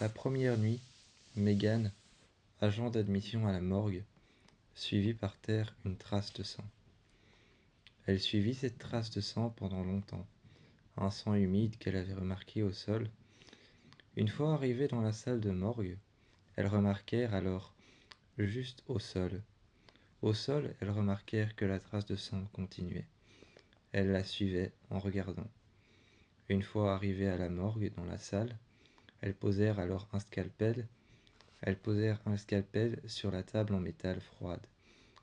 La première nuit, Megan, agent d'admission à la morgue, suivit par terre une trace de sang. Elle suivit cette trace de sang pendant longtemps, un sang humide qu'elle avait remarqué au sol. Une fois arrivée dans la salle de morgue, elles remarquèrent alors, juste au sol, elles remarquèrent que la trace de sang continuait. Elles la suivaient en regardant. Une fois arrivées à la morgue dans la salle, elles posèrent alors un scalpel. Elles posèrent un scalpel sur la table en métal froide.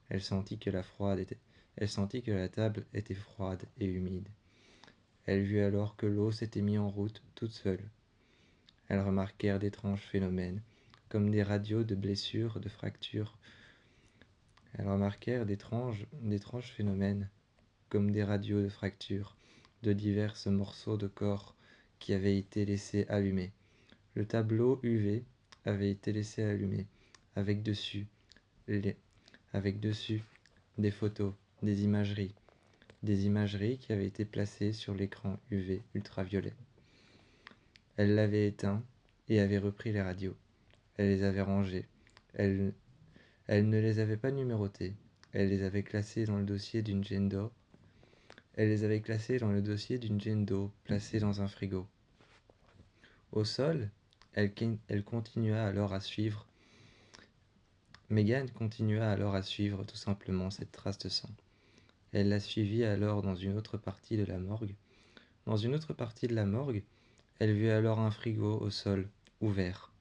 Elle sentit que la table était froide et humide. Elle vit alors que l'eau s'était mise en route toute seule. Elles remarquèrent d'étranges phénomènes, comme des radios de blessures, de fractures. Elles remarquèrent d'étranges phénomènes, comme des radios de fractures, de divers morceaux de corps qui avaient été laissés allumés. Le tableau UV avait été laissé allumé, avec dessus des photos, des imageries qui avaient été placées sur l'écran UV ultraviolet. Elle l'avait éteint et avait repris les radios. Elle les avait rangées. Elle ne les avait pas numérotées. Elle les avait classées dans le dossier d'une Jane Doe placée dans un frigo. Au sol, Megan continua alors à suivre tout simplement cette trace de sang. Elle la suivit alors dans une autre partie de la morgue. Dans une autre partie de la morgue, elle vit alors un frigo au sol, ouvert.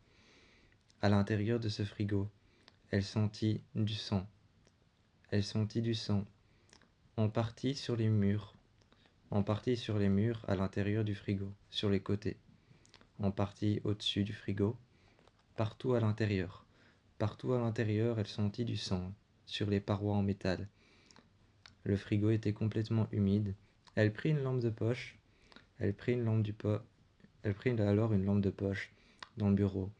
À l'intérieur de ce frigo, elle sentit du sang. En partie sur les murs à l'intérieur du frigo, sur les côtés. En partie au-dessus du frigo, partout à l'intérieur. Partout à l'intérieur, elle sentit du sang, sur les parois en métal. Le frigo était complètement humide. Elle prit une lampe de poche. Elle prit alors une lampe de poche dans le bureau.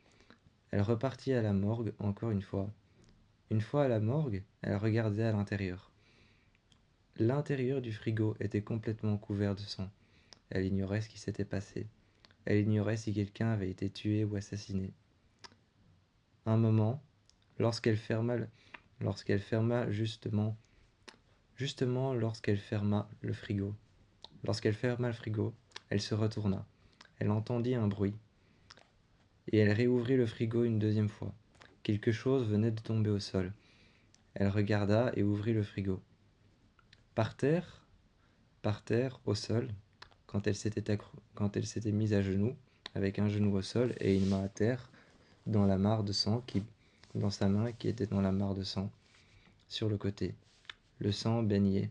Elle repartit à la morgue encore une fois. Une fois à la morgue, elle regardait à l'intérieur. L'intérieur du frigo était complètement couvert de sang. Elle ignorait ce qui s'était passé. Elle ignorait si quelqu'un avait été tué ou assassiné. Un moment, lorsqu'elle ferma le frigo, elle se retourna. Elle entendit un bruit. Et elle réouvrit le frigo une deuxième fois. Quelque chose venait de tomber au sol. Elle regarda et ouvrit le frigo. Par terre, au sol, quand elle s'était mise à genoux, avec un genou au sol et une main à terre, dans la mare de sang dans sa main qui était dans la mare de sang, sur le côté. Le sang baignait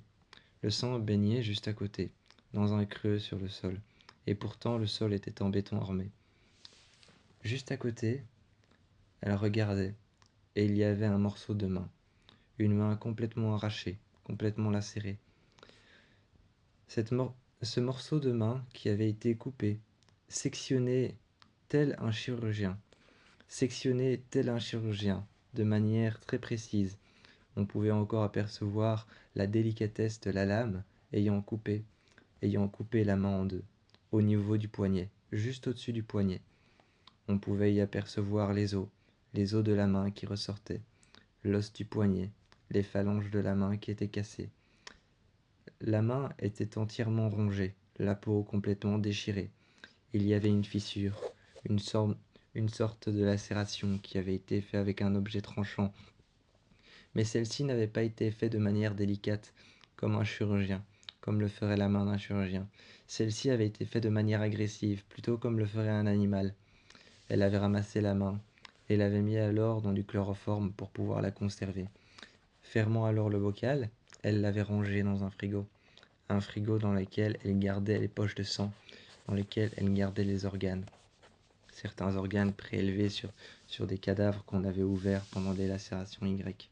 juste à côté, dans un creux sur le sol, et pourtant le sol était en béton armé. Juste à côté, elle regardait, et il y avait un morceau de main, une main complètement arrachée, complètement lacérée. Ce morceau de main qui avait été coupé, sectionné tel un chirurgien, de manière très précise. On pouvait encore apercevoir la délicatesse de la lame ayant coupé la main en deux, au niveau du poignet, juste au-dessus du poignet. On pouvait y apercevoir les os de la main qui ressortaient, l'os du poignet, les phalanges de la main qui étaient cassées. La main était entièrement rongée, la peau complètement déchirée. Il y avait une fissure, une sorte de lacération qui avait été faite avec un objet tranchant. Mais celle-ci n'avait pas été faite de manière délicate, comme le ferait la main d'un chirurgien. Celle-ci avait été faite de manière agressive, plutôt comme le ferait un animal. Elle avait ramassé la main et l'avait mis alors dans du chloroforme pour pouvoir la conserver. Fermant alors le bocal, elle l'avait rangé dans un frigo dans lequel elle gardait les poches de sang, dans lequel elle gardait les organes. Certains organes prélevés sur des cadavres qu'on avait ouverts pendant des lacérations Y.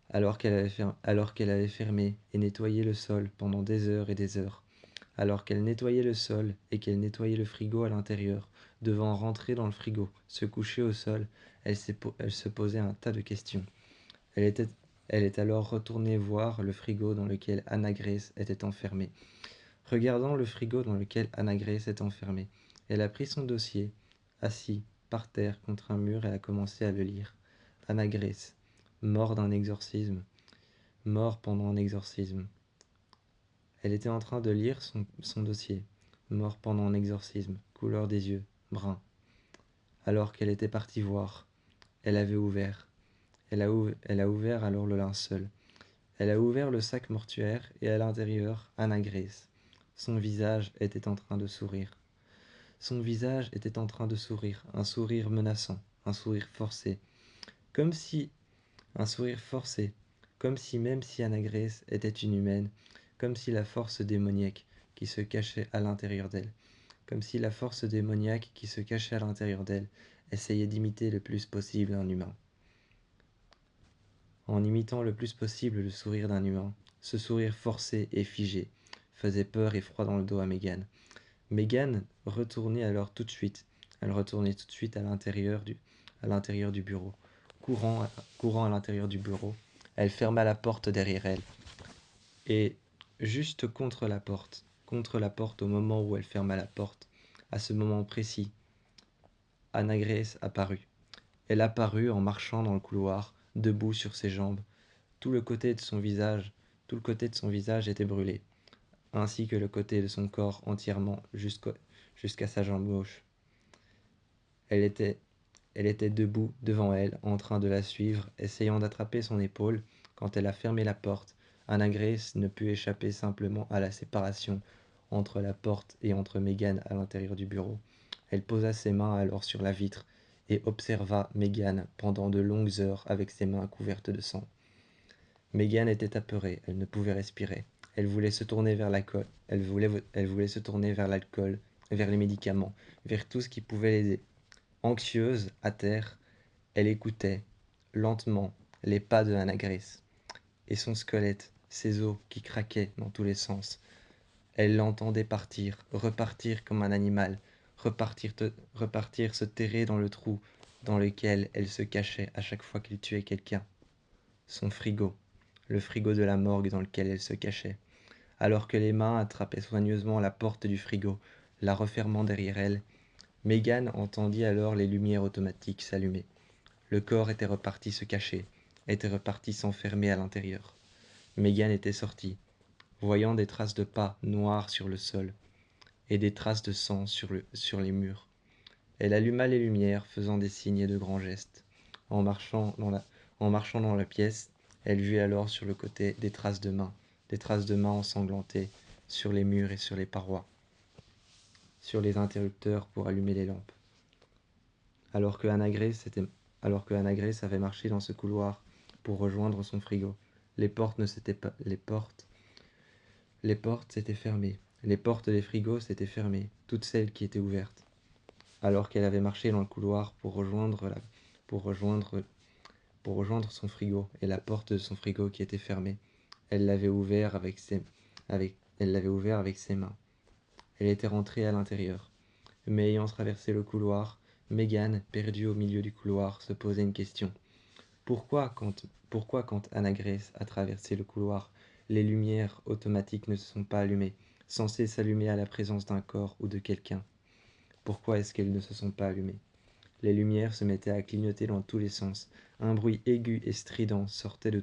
Alors qu'elle avait fermé et nettoyé le sol pendant des heures et des heures, alors qu'elle nettoyait le sol et qu'elle nettoyait le frigo à l'intérieur, devant rentrer dans le frigo, se coucher au sol, elle se posait un tas de questions. Elle est alors retournée voir le frigo dans lequel Anna Grace était enfermée. Regardant le frigo dans lequel Anna Grace était enfermée, elle a pris son dossier, assis par terre contre un mur, elle a commencé à le lire. Anna Grace, mort d'un exorcisme, mort pendant un exorcisme. Elle était en train de lire son dossier. Mort pendant un exorcisme, couleur des yeux, brun. Alors qu'elle était partie voir, elle avait ouvert. Elle a ouvert alors le linceul. Elle a ouvert le sac mortuaire et à l'intérieur, Anna Grace. Son visage était en train de sourire. Son visage était en train de sourire, un sourire menaçant, un sourire forcé. Comme si, un sourire forcé, comme si même si Anna Grace était une humaine, comme si la force démoniaque qui se cachait à l'intérieur d'elle, comme si la force démoniaque qui se cachait à l'intérieur d'elle essayait d'imiter le plus possible un humain. En imitant le plus possible le sourire d'un humain, ce sourire forcé et figé faisait peur et froid dans le dos à Megan. Megan retournait alors tout de suite. Elle retournait tout de suite à l'intérieur du bureau. Courant à l'intérieur du bureau, elle ferma la porte derrière elle. Et juste contre la porte au moment où elle ferma la porte, à ce moment précis, Anna Grace apparut. Elle apparut en marchant dans le couloir, debout sur ses jambes. Tout le côté de son visage, tout le côté de son visage était brûlé, ainsi que le côté de son corps entièrement jusqu'à sa jambe gauche. Elle était, elle était debout devant elle, en train de la suivre, essayant d'attraper son épaule. Quand elle a fermé la porte, Anna Grace ne put échapper simplement à la séparation entre la porte et entre Megan à l'intérieur du bureau. Elle posa ses mains alors sur la vitre et observa Megan pendant de longues heures avec ses mains couvertes de sang. Megan était apeurée, elle ne pouvait respirer. Elle voulait se tourner vers l'alcool, elle voulait se tourner vers l'alcool, vers les médicaments, vers tout ce qui pouvait l'aider. Anxieuse, à terre, elle écoutait, lentement, les pas de Anna Grace, et son squelette, ses os qui craquaient dans tous les sens. Elle l'entendait partir, repartir comme un animal, repartir se terrer dans le trou dans lequel elle se cachait à chaque fois qu'il tuait quelqu'un. Son frigo, le frigo de la morgue dans lequel elle se cachait. Alors que les mains attrapaient soigneusement la porte du frigo, la refermant derrière elle, Megan entendit alors les lumières automatiques s'allumer. Le corps était reparti se cacher, était reparti s'enfermer à l'intérieur. Megan était sortie, voyant des traces de pas noirs sur le sol et des traces de sang sur les murs. Elle alluma les lumières, faisant des signes et de grands gestes. En marchant dans la pièce, elle vit alors sur le côté des traces de mains ensanglantées sur les murs et sur les parois, sur les interrupteurs pour allumer les lampes. Alors que Anna Grace avait marché dans ce couloir pour rejoindre son frigo, les portes s'étaient fermées. Les portes des frigos s'étaient fermées, toutes celles qui étaient ouvertes. Alors qu'elle avait marché dans le couloir pour rejoindre son frigo et la porte de son frigo qui était fermée, elle l'avait ouvert elle l'avait ouvert avec ses mains. Elle était rentrée à l'intérieur. Mais ayant traversé le couloir, Megan, perdue au milieu du couloir, se posait une question. Pourquoi quand Anna Grace a traversé le couloir, les lumières automatiques ne se sont pas allumées, censées s'allumer à la présence d'un corps ou de quelqu'un? Pourquoi est-ce qu'elles ne se sont pas allumées? Les lumières se mettaient à clignoter dans tous les sens. Un bruit aigu et strident sortait de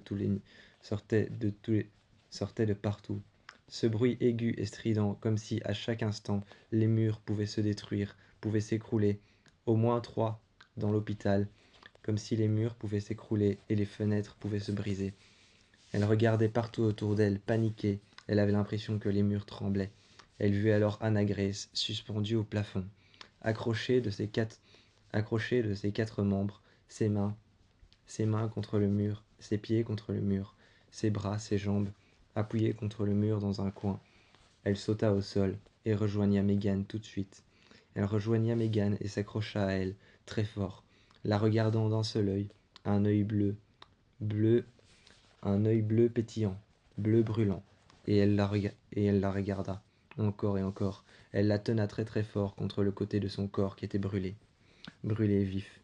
partout. Ce bruit aigu et strident, comme si à chaque instant les murs pouvaient se détruire, pouvaient s'écrouler. Au moins 3 dans l'hôpital, comme si les murs pouvaient s'écrouler et les fenêtres pouvaient se briser. Elle regardait partout autour d'elle, paniquée. Elle avait l'impression que les murs tremblaient. Elle vit alors Anna Grace, suspendue au plafond, accrochée de ses quatre membres, ses mains contre le mur, ses pieds contre le mur, ses bras, ses jambes, appuyés contre le mur dans un coin. Elle sauta au sol et rejoigna Megan tout de suite. Elle rejoigna Megan et s'accrocha à elle, très fort, la regardant d'un seul œil, un œil bleu, un œil bleu pétillant, bleu brûlant, et elle la regarda, encore et encore. Elle la tena très très fort contre le côté de son corps qui était brûlé vif.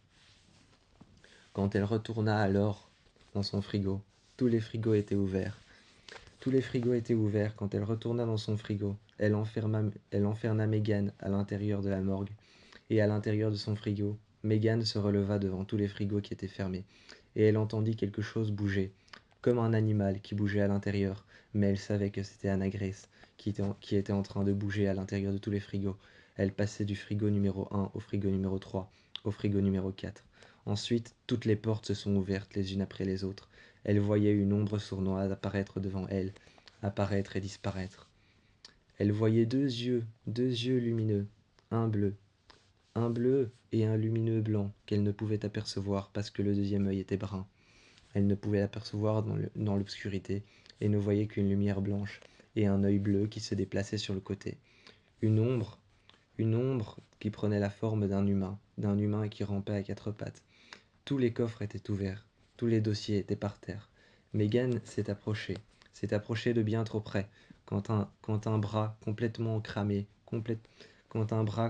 Quand elle retourna alors dans son frigo, tous les frigos étaient ouverts. Tous les frigos étaient ouverts. Quand elle retourna dans son frigo, elle enferna Megan à l'intérieur de la morgue et à l'intérieur de son frigo, Megan se releva devant tous les frigos qui étaient fermés, et elle entendit quelque chose bouger, comme un animal qui bougeait à l'intérieur, mais elle savait que c'était Anna Grace qui était en train de bouger à l'intérieur de tous les frigos. Elle passait du frigo numéro 1 au frigo numéro 3, au frigo numéro 4. Ensuite, toutes les portes se sont ouvertes les unes après les autres. Elle voyait une ombre sournoise apparaître devant elle, apparaître et disparaître. Elle voyait deux yeux lumineux, un bleu et un lumineux blanc qu'elle ne pouvait apercevoir parce que le deuxième œil était brun. Elle ne pouvait l'apercevoir dans l'obscurité et ne voyait qu'une lumière blanche et un œil bleu qui se déplaçait sur le côté. Une ombre, une ombre qui prenait la forme d'un humain qui rampait à quatre pattes. Tous les coffres étaient ouverts, tous les dossiers étaient par terre. Megan s'est approchée de bien trop près, quand un bras complètement cramé, complètement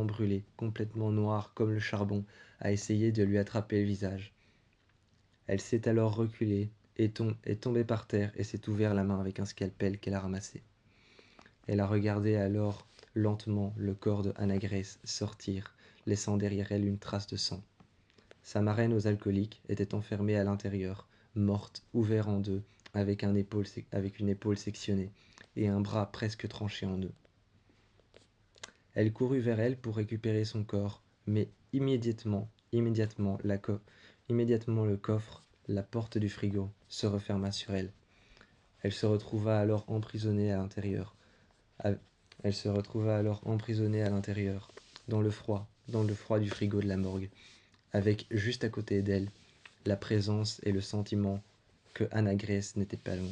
brûlé, complètement noir comme le charbon, a essayé de lui attraper le visage. Elle s'est alors reculée, est tombée par terre et s'est ouvert la main avec un scalpel qu'elle a ramassé. Elle a regardé alors lentement le corps de Anna Grace sortir, laissant derrière elle une trace de sang. Sa marraine aux alcooliques était enfermée à l'intérieur, morte, ouverte en deux, avec une épaule sectionnée et un bras presque tranché en deux. Elle courut vers elle pour récupérer son corps, mais immédiatement le coffre, la porte du frigo, se referma sur elle. Elle se retrouva alors emprisonnée à l'intérieur. Elle se retrouva alors emprisonnée à l'intérieur, dans le froid du frigo de la morgue, avec juste à côté d'elle la présence et le sentiment que Anna Grace n'était pas loin.